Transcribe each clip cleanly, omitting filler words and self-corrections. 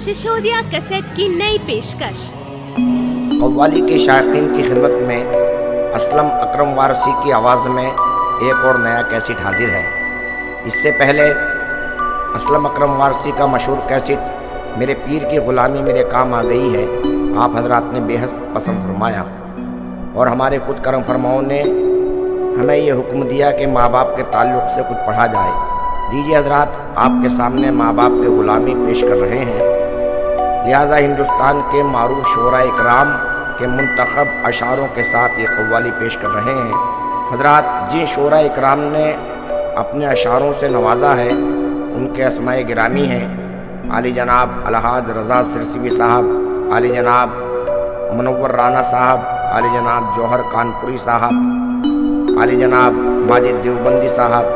Sisodia cassette की नई पेशकश। कव्वाली के शायकीन की खिदमत में असलम अकरम वारसी की आवाज़ में एक और नया कैसेट हाजिर है। इससे पहले असलम अकरम वारसी का मशहूर कैसेट मेरे पीर की ग़ुलामी मेरे काम आ गई है आप हजरात ने बेहद पसंद फरमाया और हमारे कुछ करम फरमाओं ने हमें ये हुक्म दिया कि माँ बाप के ताल्लुक़ से कुछ पढ़ा जाए। दीजिए हजरात, आपके सामने माँ बाप के ग़ुलामी पेश कर रहे हैं। लिहाजा हिंदुस्तान के मारूफ शोरा इकराम के मुंतखब अशारों के साथ ये कव्वाली पेश कर रहे हैं। हजरात, जिन शोरा इकराम ने अपने अशारों से नवाजा है उनके अस्माए गिरामी हैं आली जनाब अलहाज रज़ा सिरसिवी साहब, आली जनाब मुनव्वर राना साहब, आली जनाब जौहर कानपुरी साहब, आली जनाब माजिद देवबंदी साहब,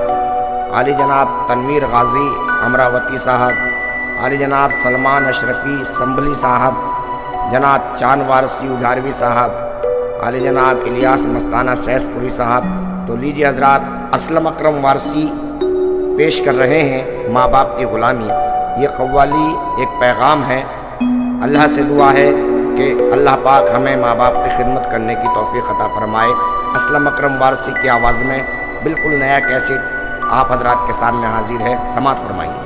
आली जनाब तनवीर गाजी अमरावती साहब, आली जनाब सलमान अशरफी संभली साहब, जनाब चांद वारसी उधारवी साहब, आली जनाब इलियास मस्ताना सैसपुरी साहब। तो लीजिए हजरात, असलम अकरम वारसी पेश कर रहे हैं माँ बाप की ग़ुलामी। ये कव्वाली एक पैगाम है। अल्लाह से दुआ है कि अल्लाह पाक हमें माँ बाप की खिदमत करने की तौफीक अता फरमाए। असलम अकरम वारसी की आवाज़ में बिल्कुल नया कैसेट आप हजरात के सामने हाजिर है। समाअत फरमाइए।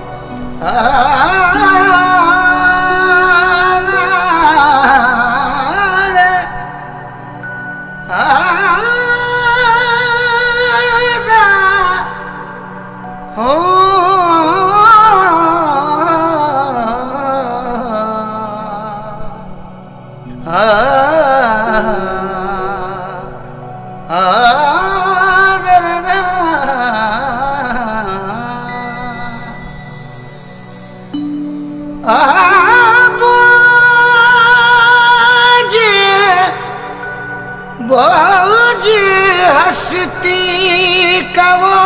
बोझ हस्ती का वो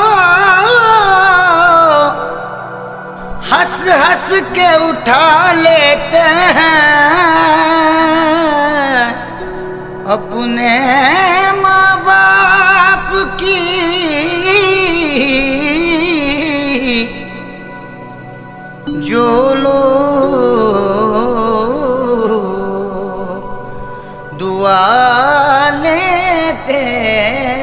हंस हंस के उठा लेते हैं अपने माँ बाप की जो लोग दुआ लेते हैं।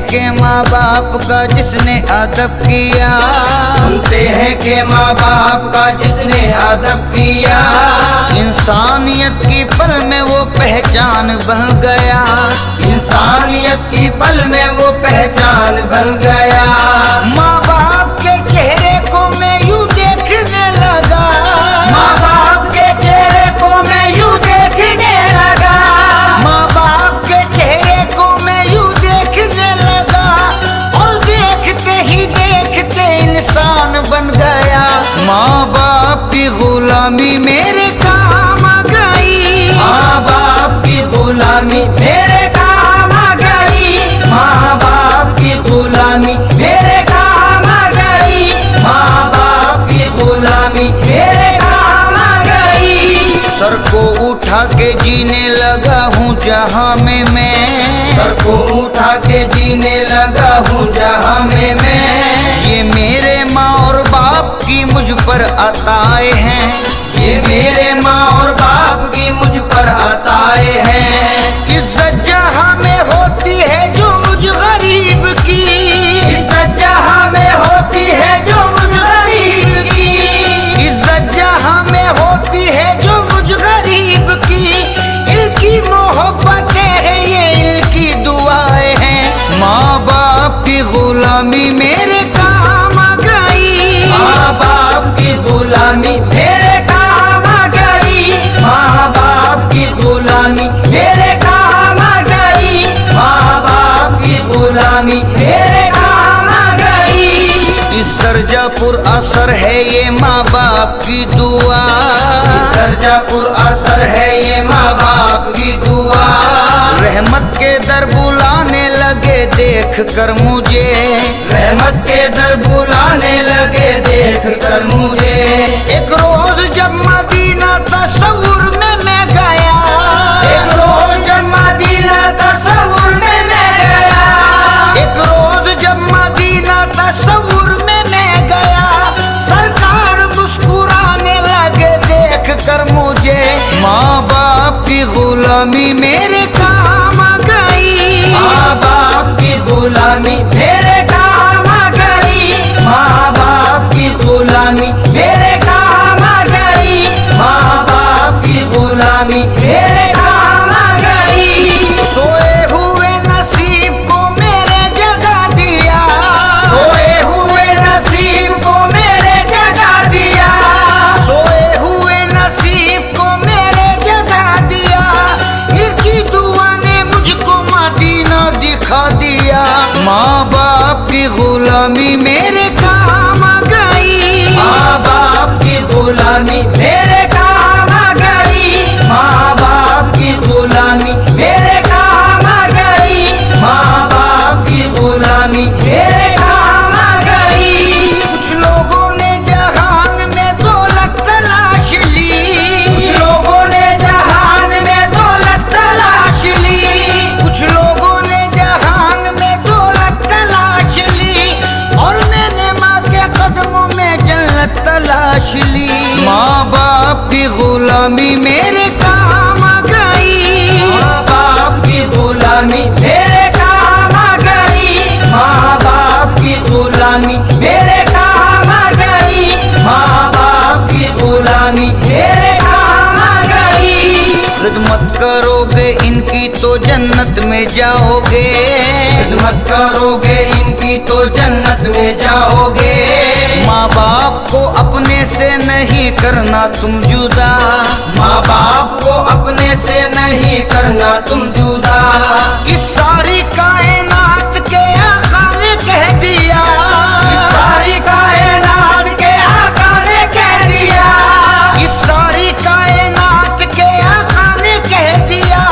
कि माँ बाप का जिसने अदब किया, सुनते हैं कि माँ बाप का जिसने अदब किया, इंसानियत की पल में वो पहचान बन गया, इंसानियत की पल में वो पहचान बन गया। माँ बाप के चेहरे को मैं यूं देखने लगा, माँ बाप के चेहरे को मैं यूं देखने लगा, माँ बाप के चेहरे को मैं यूं देखने लगा, और देखते ही देखते इंसान बन गया। माँ बाप की गुलामी मेरे काम आ गई, माँ बाप की गुलामी मेरे काम आ गई, माँ बाप की गुलामी मेरे काम आ गई, माँ बाप की गुलामी मेरे काम आ गई। सर को उठा के जीने लगा हूँ जहाँ में मैं, सर को उठा के जीने लगा हूँ जहाँ में मैं। ये मेरे माँ और बाप की मुझ पर अताए हैं, ये मेरे माँ और बाप की मुझ पर अताए हैं। इज्जत जहाँ में होती है जो मुझ गरीब की, इज्जत जहाँ में होती है जो मुझ गरीब की, इज्जत जहाँ में होती है जो मुझ गरीब की, इनकी मोहब्बतें हैं ये इनकी दुआएं हैं। माँ बाप की गुलामी मेरे काम आ गई, माँ बाप की गुलामी मेरे काम आ गई, माँ बाप की गुलामी मेरे काम आ गई, माँ बाप की गुलामी मेरे काम आ गई। इस दर्जापुर असर है ये माँ बाप की दुआ, दर्जापुर असर है ये माँ बाप की दुआ। रहमत के दर बुलाने लगे देख कर मुझे, रहमत के दर बुलाने लगे देख कर मुझे। एक रोज जब मदीना तस्वुर में मैं गया, एक रोज जब मदीना तस्वुर में मैं गया, एक रोज जब मदीना तस्वुर में मैं गया, सरकार मुस्कुराने लगे देख कर मुझे। माँ बाप की गुलामी मेरे काम आ गई, माँ बाप की गुलामी मेरे काम आ गई, माँ बाप की गुलामी मेरे काम आ गई, माँ बाप की गुलामी मेरे काम आ गई। सोए हुए नसीब को मेरे जगा दिया, सोए हुए नसीब को मेरे जगा दिया, सोए हुए नसीब को मेरे जगा दिया, इनकी दुआ ने मुझको मदीना दिखा दिया। माँ बाप की गुलामी मेरे काम आ गई, माँ बाप की गुलामी मेरे काम आ गई, माँ बाप की गुलामी मेरे काम आ गई, माँ बाप की गुलामी मेरे काम आ गई। कुछ लोगों ने जहान में दौलत तलाश ली, कुछ लोगों ने जहान में दौलत तलाश ली, कुछ लोगों ने जहान में दौलत तलाश ली, और मैंने माँ के कदमों में जन्नत तलाश ली। माँ बाप की गुलामी मेरे काम आ गई, माँ बाप की गुलामी मेरे काम आ गई, माँ बाप की गुलामी मेरे काम आ गई, माँ बाप की गुलामी मेरे काम आ गई। खिदमत करोगे इनकी तो जन्नत में जाओगे, खिदमत करोगे इनकी तो जन्नत में जाओगे। माँ बाप को अपने से नहीं करना तुम जुदा, माँ बाप को अपने से नहीं करना तुम जुदा। इस सारी कायनात के आका ने कह दिया, इस सारी कायनात के आका ने कह दिया, इस सारी कायनात के आका ने कह दिया,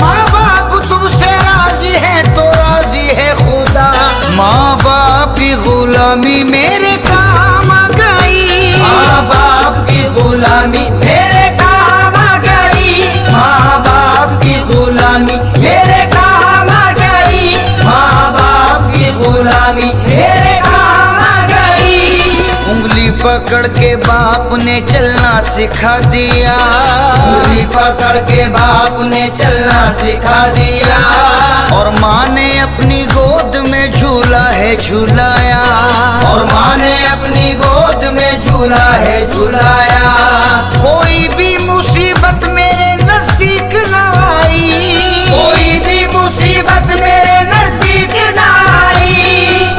माँ बाप तुमसे राजी है तो राजी है खुदा। माँ बाप की गुलामी मेरे काम आ गई, माँ बाप की गुलामी मेरे काम आ गई, माँ बाप की गुलामी मेरे काम आ गई, माँ बाप की गुलामी मेरे काम आ गई। उंगली पकड़ के बाप ने चलना सिखा दिया, उंगली पकड़ के बाप ने चलना सिखा दिया, और माँ ने अपनी गोद में है झुलाया, और माँ ने अपनी गोद में झूला है झुलाया। कोई भी मुसीबत मेरे नजदीक न आई, कोई भी मुसीबत मेरे नजदीक न आई,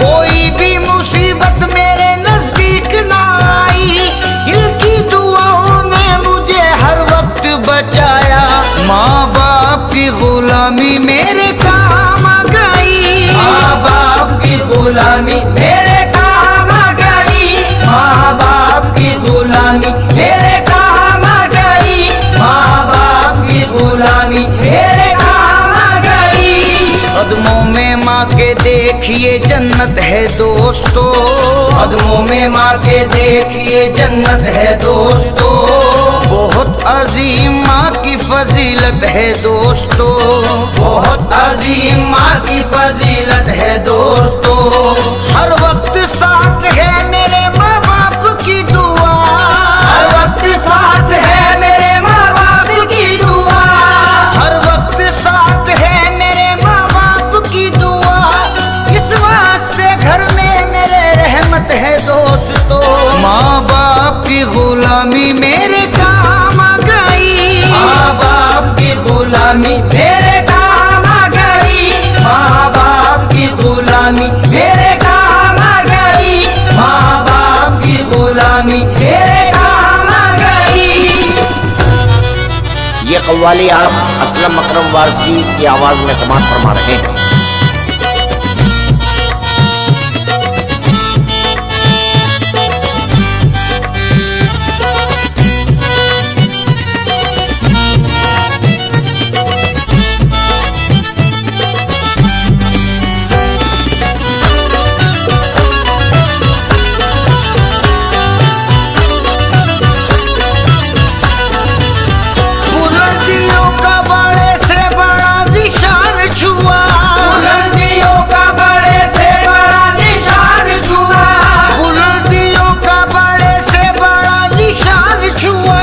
कोई भी मुसीबत मेरे नजदीक न आई। इनकी दुआओं ने मुझे हर वक्त बचाया। माँ बाप की गुलामी मेरे काम आ गई, माँ बाप की गुलामी मेरे काम आ गई, माँ बाप की गुलामी मेरे काम आ गई, माँ बाप की गुलामी मेरे काम आ गई। कदमों में माँ के देखिए जन्नत है दोस्तों, कदमों में माँ के देखिए जन्नत है दोस्तों। बहुत अजीम माँ की फजीलत है दोस्तों, बहुत अजीम माँ की फजीलत है दोस्तों। हर वक्त साथ है मेरे माँ बाप की दुआ, हर वक्त साथ है मेरे माँ बाप की दुआ, हर वक्त साथ है मेरे माँ बाप की दुआ। इस वास्ते घर में मेरे रहमत है दोस्तों। माँ बाप की गुलामी मेरे काम आ गई, माँ बाप की गुलामी मेरे काम आ गई, माँ बाप की गुलामी मेरे काम आ गई, माँ बाप की गुलामी मेरे काम आ गई। ये कव्वाली आप असलम अकरम वारसी की आवाज में समाअत फरमा रहे हैं। बुलंदियों का बड़े से बड़ा निशान छुआ, बुलंदियों का बड़े से बड़ा निशान छुआ, बुलंदियों का बड़े से बड़ा निशान छुआ।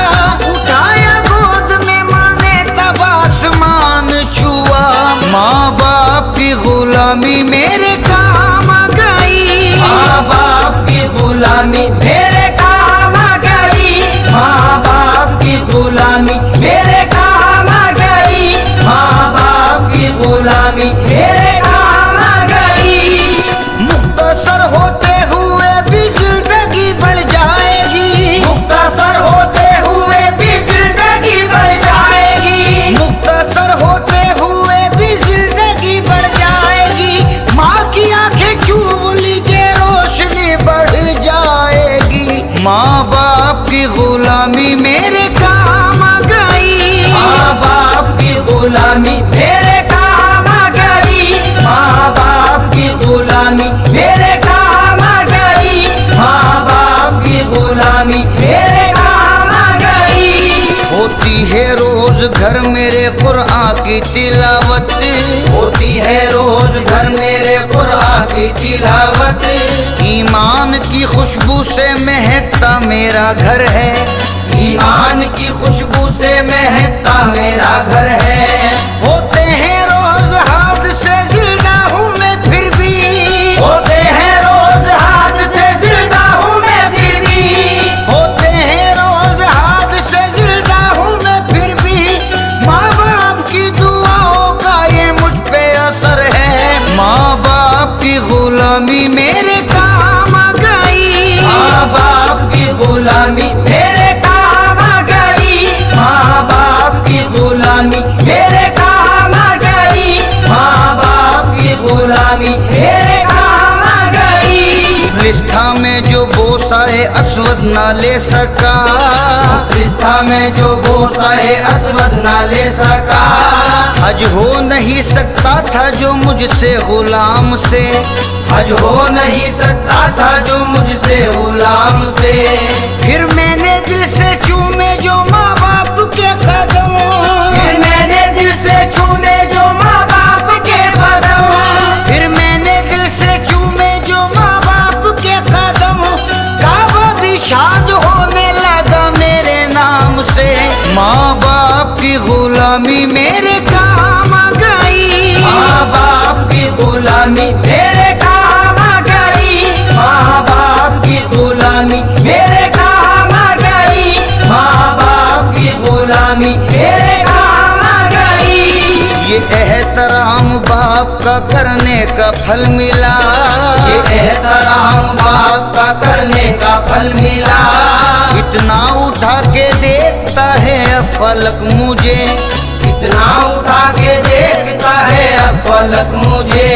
उठाया गोद में माँ ने तब आसमान छुआ। माँ बाप की गुलामी मेरे काम आ गई, माँ बाप की गुलामी मेरे काम आ गई, माँ बाप की गुलामी मेरे काम आ गई, माँ बाप की गुलामी मेरे काम आ गई। मुख्तसर होते हुए भी जिंदगी बढ़ जाएगी, मुख्तसर होते हुए भी जिंदगी बढ़ जाएगी, मुख्तसर होते हुए भी जिंदगी बढ़ जाएगी। माँ की आंखें चूम लीजिए रोशनी बढ़ जाएगी। माँ बाप की गुलामी मेरे काम आ गई, माँ बाप की गुलामी मेरे काम आ गई, माँ बाप की गुलामी मेरे काम आ गई, माँ बाप की गुलामी मेरे काम आ गई। होती है रोज घर मेरे कुरान की तिलावत, होती है रोज घर मेरे कुरान की तिलावत। ईमान की खुशबू से महकता मेरा घर है, ईमान की खुशबू से महकता मेरा घर है। होते हैं रोज हादसे जिंदा हूँ मैं फिर भी, होते हैं रोज हादसे जिंदा हूँ मैं फिर भी, होते हैं रोज हादसे जिंदा हूँ मैं फिर भी। माँ बाप की दुआओं का ये मुझ पे असर है। माँ बाप की गुलामी मेरे काम आ गई, माँ बाप की गुलामी मेरे काम आ गई, माँ बाप की गुलामी मेरे काम आ गई, माँ बाप की गुलामी मेरे काम आ गई। रिश्ता में जो बोसा है असवद ना ले सका, रिश्ता में जो बोसा है असवद ना ले सका। हज हो नहीं सकता था जो मुझसे गुलाम से, हज हो नहीं सकता था जो मुझसे गुलाम से। फिर मैंने दिल से चूमे जो माँ बाप के कदम, फिर मैंने दिल से चूमे जो माँ बाप के कदम, फिर मैंने दिल से चूमे जो माँ बाप के कदम। काबा भी शाद होने लगा मेरे नाम से। माँ बाप की गुलामी मेरे काम आ गई, माँ बाप की गुलामी मेरे काम आ एहतराम बाप का करने का फल मिला, ये एहतराम बाप का करने का फल मिला। इतना उठा के देखता है फलक मुझे, इतना उठा के देखता है फलक मुझे।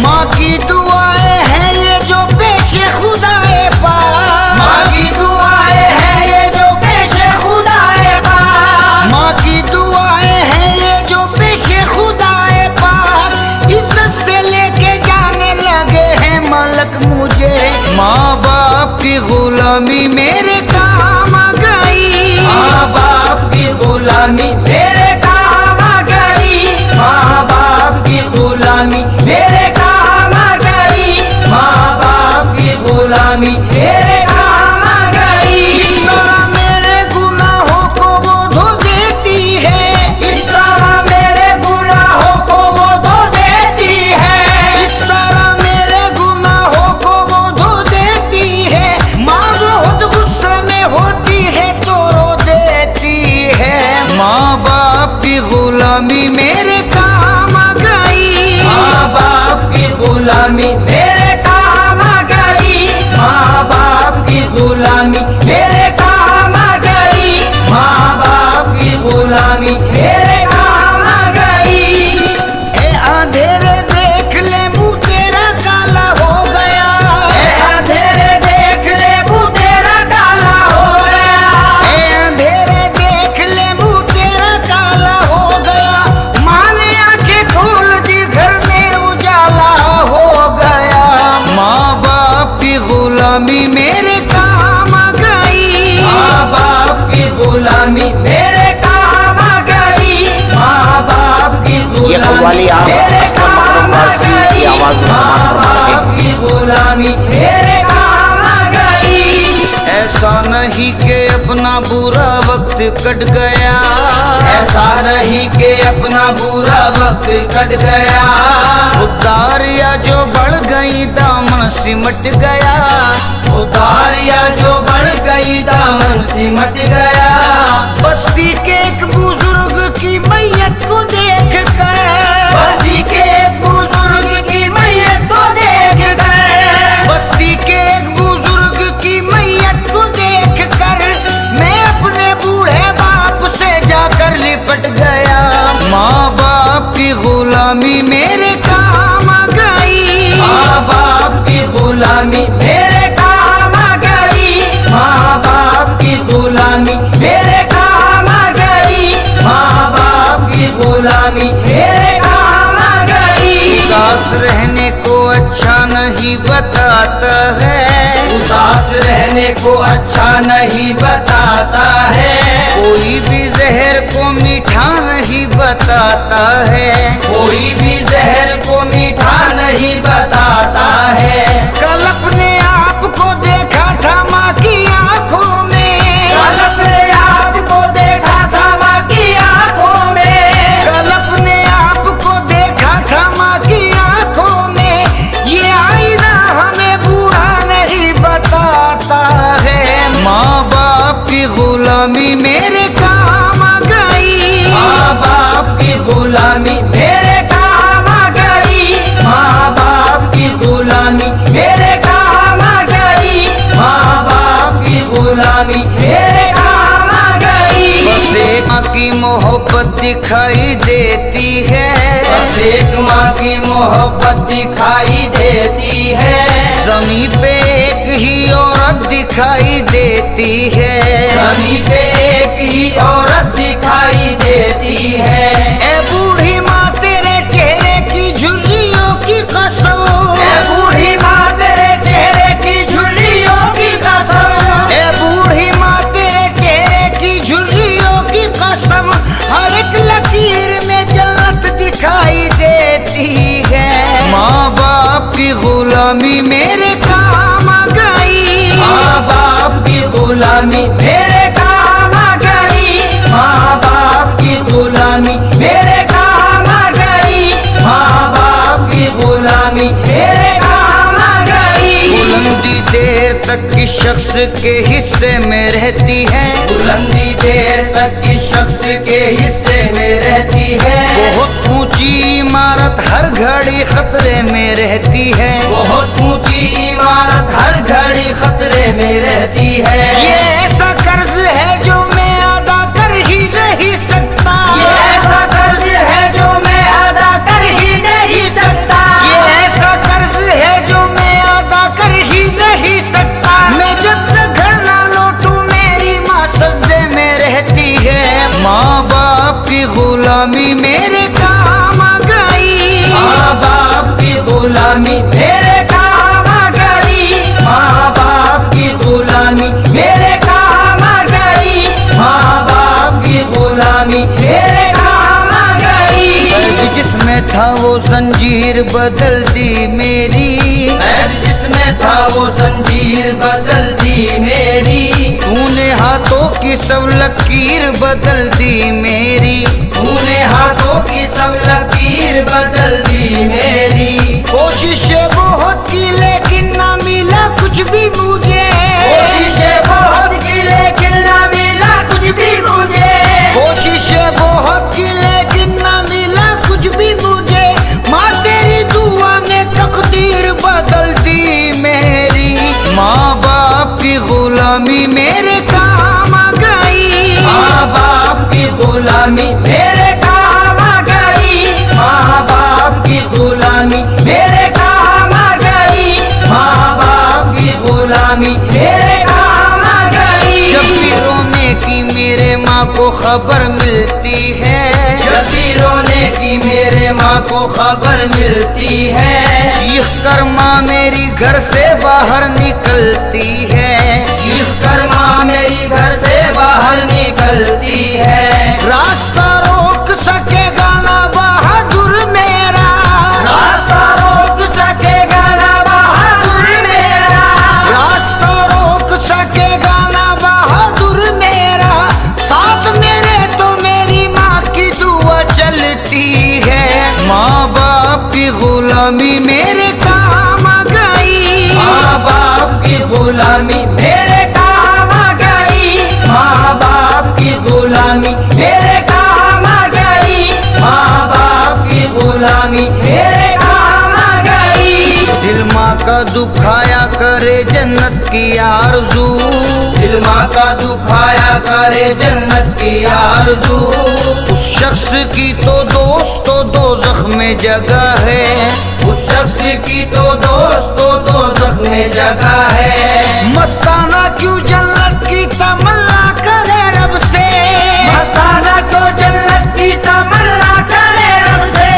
माँ की दुआएं हैं ये जो पेशे खुदाए पाक, माँ की दुआएं हैं ये जो पेशे खुदाए पाक, माँ की दुआएं हैं ये जो पेशे खुदाए पाक। इज्जत से लेके जाने लगे हैं मलक मुझे। माँ बाप की गुलामी मेरे काम आ गई, माँ बाप की गुलामी मेरे काम आ गई, माँ बाप की गुलामी मेरे काम आ गई, माँ बाप की गुलामी मेरे काम आ गई। इस तरह मेरे गुनाहों को वो धो देती है, इस तरह मेरे गुनाहों को वो धो देती है, इस तरह मेरे गुनाहों को वो धो देती है। माँ बहुत गुस्से में होती है तो रो देती है। माँ बाप की गुलामी मेरे काम आ गई, माँ बाप की गुलामी मेरे काम आ गई, माँ बाप की गुलामी मेरे काम आ गई, माँ बाप की गुलामी मेरे काम आ गई। ए अंधेरे देख ले मुँह तेरा काला हो गया, ए अंधेरे देख ले मुँह तेरा काला हो गया, ए अंधेरे देख ले मुँह तेरा काला हो गया। माँ ने आंखें खोल दी घर में उजाला हो गया। माँ बाप की गुलामी मेरे काम आ गई, माँ बाप की गुलामी मेरे काम आ गई, माँ बाप की ये कव्वाली आप मेरे असलम अकरम वारसी की आवाज में समाप्त फरमा रहे हैं। बाप की गुलामी मेरे काम आ गई। ऐसा नहीं कि अपना बुरा वक्त कट गया, ऐसा नहीं कि अपना बुरा वक्त कट गया। उतारिया जो बढ़ गई दामन सिमट गया, उतारिया जो बढ़ गई दामन सिमट गया। बस्ती के एक बुजुर्ग की मैयत को देख कर, बस्ती के एक बुजुर्ग की मैयत को देख कर, बस्ती के एक बुजुर्ग की मैयत को देख कर मैं अपने बूढ़े बाप से जाकर लिपट गया। माँ बाप की गुलामी मेरे काम आ गई, माँ बाप की गुलामी मेरे काम आ गई, माँ बाप की गुलामी मेरे काम आ गई, माँ बाप की गुलामी मेरे काम आ गई। उदास रहने को अच्छा नहीं बताता है, उदास रहने को अच्छा नहीं बताता है। कोई भी जहर को मीठा नहीं बताता है, कोई भी जहर को मीठा नहीं बताता है। कल अपने आप को देखा था माँ की आंखों में, कल अपने आप को देखा था माँ की आंखों में, कल अपने आप को देखा था माँ की आंखों में। ये आईना हमें बूढ़ा नहीं बताता है। माँ बाप की गुलामी मेरे काम आ गई, माँ बाप की गुलामी मेरे काम आ गई, माँ बाप की गुलामी मेरे काम आ गई, माँ बाप की गुलामी मेरे काम आ गई। बस एक माँ की मोहब्बत दिखाई देती है, बस एक माँ की मोहब्बत दिखाई देती है। ज़मीं पे एक ही औरत दिखाई देती है, ज़मीं पे एक ही औरत दिखाई देती है। ए बूढ़ी माँ तेरे चेहरे की झुर्रियों की कसम, ए बूढ़ी माँ तेरे चेहरे की झुर्रियों की कसम, ए बूढ़ी माँ तेरे चेहरे की झुर्रियों की कसम। हर एक लकीर में जन्नत दिखाई देती है। माँ बाप की गुलामी मेरे काम आ गई, माँ बाप की गुलामी मेरे काम आ गई, माँ बाप की गुलामी मेरे काम तक किस शख्स के हिस्से में रहती है, बुलंदी देर तक किस शख्स के हिस्से में रहती है। बहुत ऊंची इमारत हर घड़ी खतरे में रहती है, बहुत ऊंची इमारत हर घड़ी खतरे में रहती है। ये ऐसा कर्ज है जो मैं अदा कर ही नहीं सकता, ये ऐसा कर्ज है जो मैं अदा कर ही नहीं सकता, ये ऐसा कर्ज है जो मैं अदा कर ही नहीं सकता। मैं जब तक घर ना लौटूं मेरी माँ सजदे में रहती है। माँ बाप की गुलामी मेरे काम आ गई, माँ बाप की गुलामी मेरे काम आ गई, माँ बाप की गुलामी मेरे काम आ गई, माँ बाप की गुलामी मेरे काम आ गई। जिसमें था वो जंजीर बदल दी मेरी, जिसमें था वो जंजीर बदल दी मेरी। तूने हाथों की सब लकीर बदल दी मेरी, तूने हाथों की सब लकीर बदल दी मेरी। कोशिशें बहुत की लेकिन ना मिला कुछ भी मुझे, कोशिशें बहुत की लेकिन ना मिला कुछ भी मुझे, कोशिशें बहुत की लेकिन ना मिला कुछ भी मुझे। माँ तेरी दुआ ने तकदीर बदल दी मेरी। माँ बाप की गुलामी मेरे काम आ गई, माँ बाप की गुलामी मेरे काम आ गई, माँ बाप की गुलामी मेरे काम आ गई, माँ बाप की गुलामी मेरे काम आ गई। जब भी रोने की मेरे माँ को खबर मिलती है, जब भी रोने की मेरे माँ को खबर मिलती है। चीख कर माँ मेरी घर से बाहर निकलती है, चीख कर माँ मेरी घर से बाहर निकलती है। रास्ता रोक सकेगा ना बहादुर मेरा, रास्ता रोक सकेगा ना बहादुर मेरा, रास्ता रोक सकेगा ना बहादुर मेरा। साथ मेरे तो मेरी माँ की दुआ चलती है। माँ बाप की गुलामी मेरे काम आ गई, माँ बाप की गुलामी मेरे काम आ गई, माँ बाप की गुलामी मेरे काम आ गई, माँ बाप की गुलामी मेरे काम आ गई। दिल माँ का दुखाया करे जन्नत की आरज़ू, दिल माँ का दुखाया करे जन्नत की आरज़ू। उस शख्स की तो दोस्तों दोज़ख में जगह है, उस शख्स की तो दोस्तों दोज़ख में जगह है। मस्ताना क्यों जन्नत की तमन्ना करे रब से, मस्ताना क्यों जन्नत की तमन्ना करे रब से,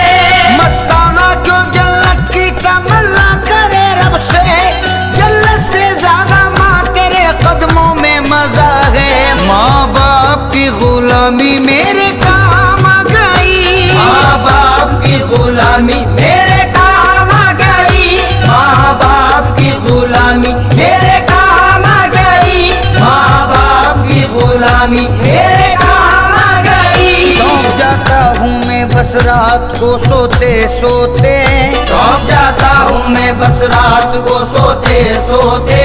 मस्ताना क्यों जन्नत की तमन्ना करे रब से। जन्नत से ज्यादा माँ तेरे कदमों में मजा है। माँ बाप की गुलामी मेरे काम आ गई, माँ बाप की गुलामी मेरे काम आ गई, माँ बाप की गुलामी मेरे काम आ गई, माँ बाप की गुलामी मेरे काम आ गई। सौंप जाता हूँ मैं बस रात को सोते सोते, सौंप जाता हूँ मैं बस रात को सोते सोते।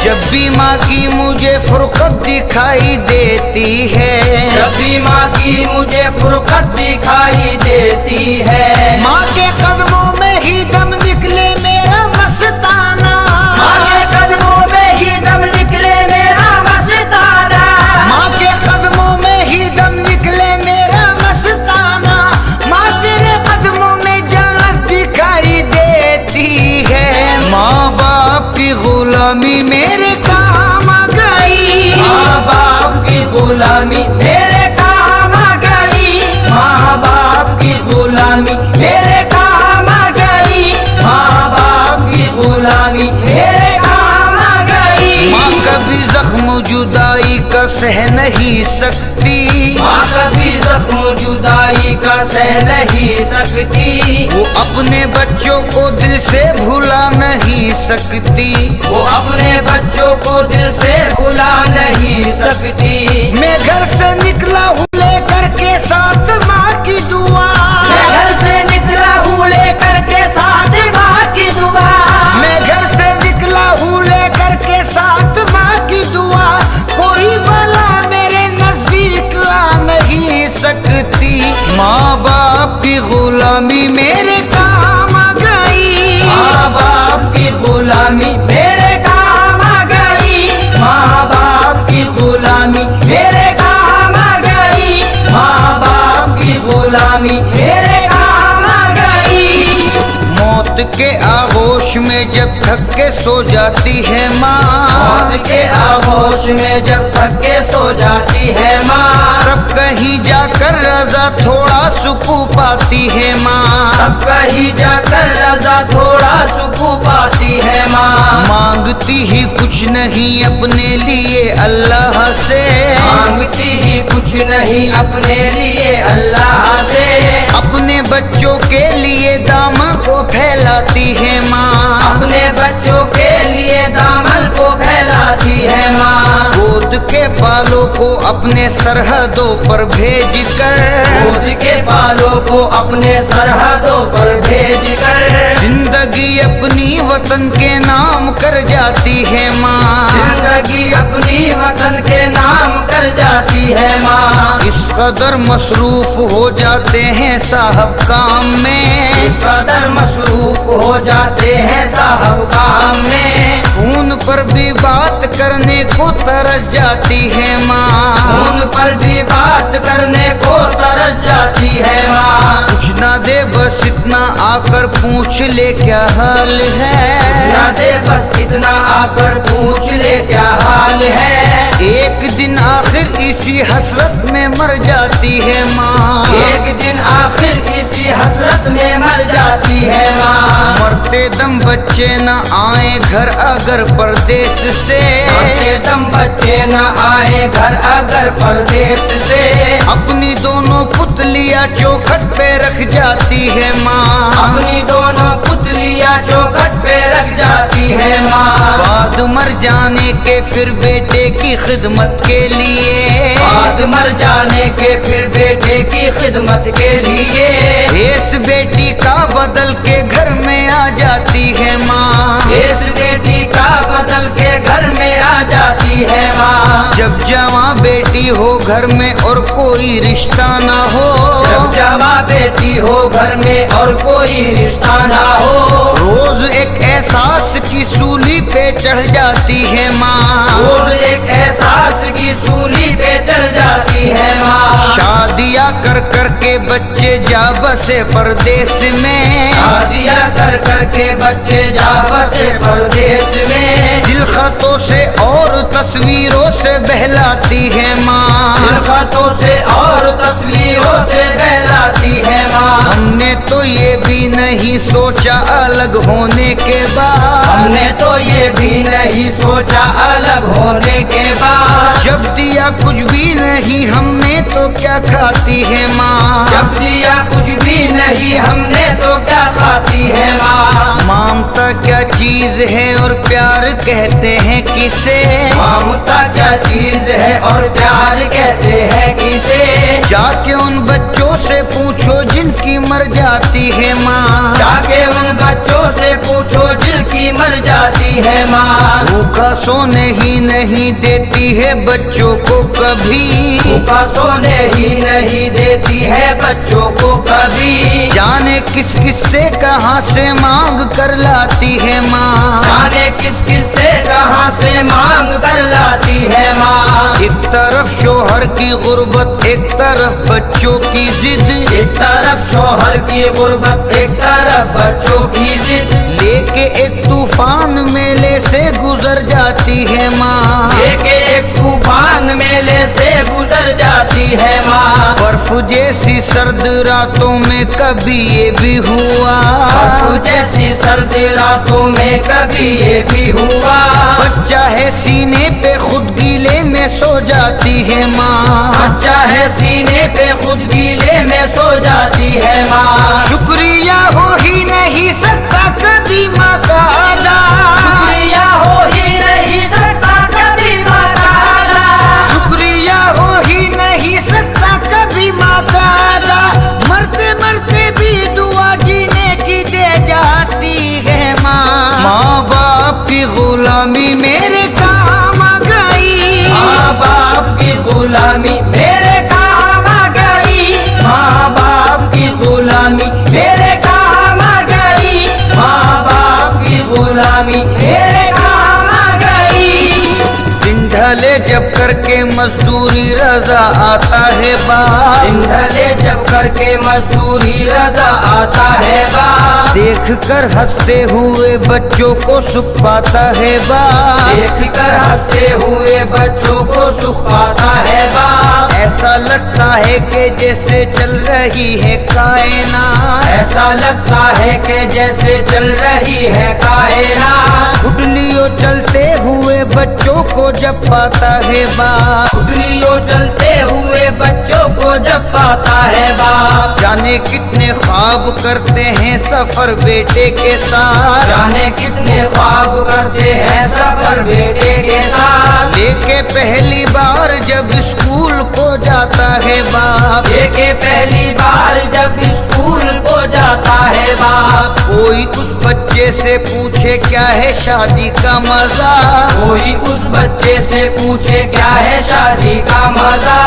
जब भी माँ की मुझे फुर्कत दिखाई देती है, जब भी माँ की मुझे फुर्कत दिखाई देती है। माँ के कदमों में ही दम निकले मेरा मस्ताना, माँ के कदमों में ही दम निकले मेरा मस्ताना, माँ के कदमों में ही दम निकले मेरा मस्ताना। माँ तेरे कदमों में जन्नत दिखाई देती है। माँ बाप की गुलामी मेरे काम आ गई, माँ बाप की गुलामी मेरे काम आ गई, माँ बाप की गुलामी मेरे काम आ गई, माँ बाप की गुलामी मेरे काम आ गई। माँ कभी जख्म जुदाई का सह नहीं सकती, माँ कभी जख्म जुदाई का सह नहीं सकती। वो अपने बच्चों को दिल से भुला नहीं सकती, वो अपने बच्चों को दिल से भुला नहीं सकती। मैं घर से निकला हूँ लेकर के साथ माँ की दुआ, मैं घर से निकला हूँ लेकर के साथ माँ की दुआ, मैं घर से निकला हूँ लेकर के साथ आगोश में जब थक के सो जाती है माँ, मौत के आगोश में जब थक के सो जाती है माँ, तब कहीं जाकर रजा थोड़ा सुकून पाती है माँ, तब कहीं जाकर रजा थोड़ा सुकून पाती है माँ। मांगती ही कुछ नहीं अपने लिए अल्लाह से, मांगती ही कुछ नहीं अपने लिए अल्लाह से, अपने बच्चों के लिए दामन को फैलाती है माँ, अपने बच्चों के लिए दामन को फैलाती है माँ। गोद के बालों को अपने सरहदों पर भेज कर, गोद के बालों को अपने सरहदों पर भेज कर, जिंदगी अपनी वतन के नाम कर जाती है माँ, जिंदगी अपनी वतन के नाम कर जाती है माँ। इस कदर मसरूफ हो जाते हैं साहब काम में, इस कदर मसरूफ हो जाते हैं साहब काम में, खून पर भी बात करने को तरस जाती है माँ, उन पर भी बात करने को तरस जाती है माँ। कुछ ना दे बस इतना आकर पूछ ले क्या हाल है, ना दे बस इतना आकर पूछ ले क्या हाल है। एक दिन आखिर इसी हसरत में मर जाती है माँ, एक दिन आखिर इसी हसरत में मर जाती है माँ। मरते दम बच्चे न आए घर अगर परदेश से, मरते दम बच्चे न आए घर अगर परदेश से, अपनी दोनों पुतलियाँ चौखट पे रख जाती है माँ, अपनी दोनों पुतलियाँ चौखट पे रख जाती है माँ। बाद मर जाने के फिर बेटे की खिदमत के लिए, बाद मर जाने के फिर बेटे की खिदमत के लिए, इस बेटी का बदल के घर में आ जाती है माँ, इस बेटी का बदल के घर में आ जाती है माँ। जब जवां बेटी हो घर में और कोई रिश्ता ना हो, जब जवां बेटी हो घर में और कोई रिश्ता ना हो, रोज एक एहसास की सूली पे चढ़ जाती है माँ, रोज एक एहसास की सूली पे चढ़ जाती है माँ। शादियाँ कर कर के बच्चे जा बसे परदेश में, शादियाँ कर कर के बच्चे जा बसे परदेश में, दिल खतों से और तस्वीरों से बहलाती है माँ, खतों से और तस्वीरों से बहलाती है माँ। हमने तो ये भी नहीं सोचा अलग होने के बाद, हमने तो ये भी नहीं सोचा अलग होने के बाद, जब दिया कुछ भी नहीं हमने तो क्या खाती है माँ, जब दिया कुछ भी नहीं हमने तो क्या खाती है माँ। ममता क्या चीज है और प्यार कहते हैं किसे, ममता क्या चीज है और प्यार कहते हैं किसे, जाके उन बच्चों से पूछो जिनकी मर जाती है माँ, जाके उन बच्चों से पूछो जिनकी मर जाती है माँ। भूखा सोने ही नहीं देती है बच्चों को कभी, भूखा सोने ही नहीं देती है बच्चों को कभी, जाने किस किस से कहाँ से मांग कर लाती है माँ, जाने किस किस से कहाँ से मांग कर लाती है माँ। एक तरफ शोहर की गुर्बत एक तरफ बच्चों की जिद, एक तरफ शोहर की गुर्बत एक तरफ बच्चों की जिद, लेके एक तूफान मेले से गुजर जाती है माँ, लेके एक तूफान मेले से गुजर जाती है माँ। बर्फ जैसी सर्द रातों में कभी ये भी हुआ, बर्फ जैसी सर्द रातों में कभी ये भी हुआ, बच्चा है सीने पे खुद गीले में सो जाती है माँ, बच्चा है सीने पे खुद गीले में सो जाती है माँ। शुक्रिया हो ही नहीं सकता कभी माँ का अदा, शुक्रिया हो ही नहीं सकता कभी माँ का अदा, शुक्रिया हो ही नहीं सकता कभी माँ का अदा, मरते मरते भी दुआ जीने की दे जाती है माँ, माँ बाप की गुलामी मेरे काम आ गई, माँ बाप की गुलामी मेरे काम आ गई, माँ बाप की गुलामी मेरे काम आ गई, माँ बाप की गुलामी मेरे काम आ गई। दिन ढले जब करके मजदूरी रजा आता है बाप, दिन ढले जब करके मजदूरी रजा आता है बाप, देख कर हंसते हुए बच्चों को सुख पाता है बाप, देख कर हंसते हुए बच्चों को सुख पाता है बाप। ऐसा लगता है कि जैसे चल रही है कायनात, ऐसा लगता है कि जैसे चल रही है कायनात, उंगलियों चलते हुए बच्चों को जब पाता है बाप, उंगलियों चलते हुए बच्चों को जब पाता है बाप। जाने कितने ख्वाब करते हैं सफर बेटे के साथ, जाने कितने ख्वाब करते हैं सफर बेटे के साथ, लेके पहली बार जब स्कूल को जाता है बाप, लेके पहली बार जब स्कूल को जाता है बाप। कोई उस बच्चे से पूछे क्या है शादी का मजा, कोई उस बच्चे से पूछे क्या है शादी का मजा,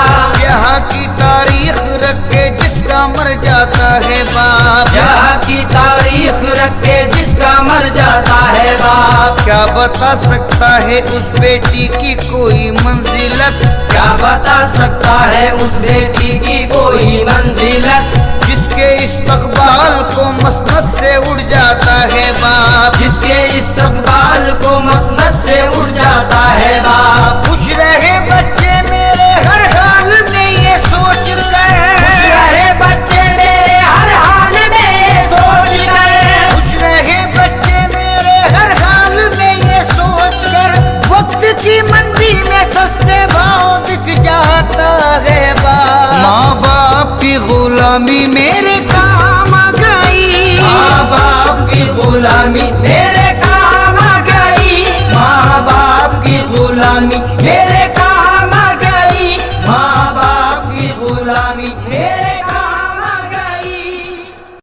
यहाँ की तारीख रख के जिसका मर जाता है बाप, यहाँ की तारीख रख के जिसका मर जाता है बाप। क्या बता सकता है उस बेटी की कोई मंजिलत, क्या बता सकता है उस बेटी की कोई मंजिलत, जिसके इस्तकबाल को मसनद से उड़ जाता है बाप, जिसके इस्तकबाल को मसनद से उड़ जाता है बाप। खुश रहे बच्चे मेरे हर हाल में ये सोच कर, खुश रहे बच्चे मेरे हर हाल में सोच कर, खुश रहे बच्चे मेरे हर हाल में ये सोच कर, वक्त की मंडी में सस्ते भाव बिक जाता है बाप। माँ बाप की गुलामी मेरे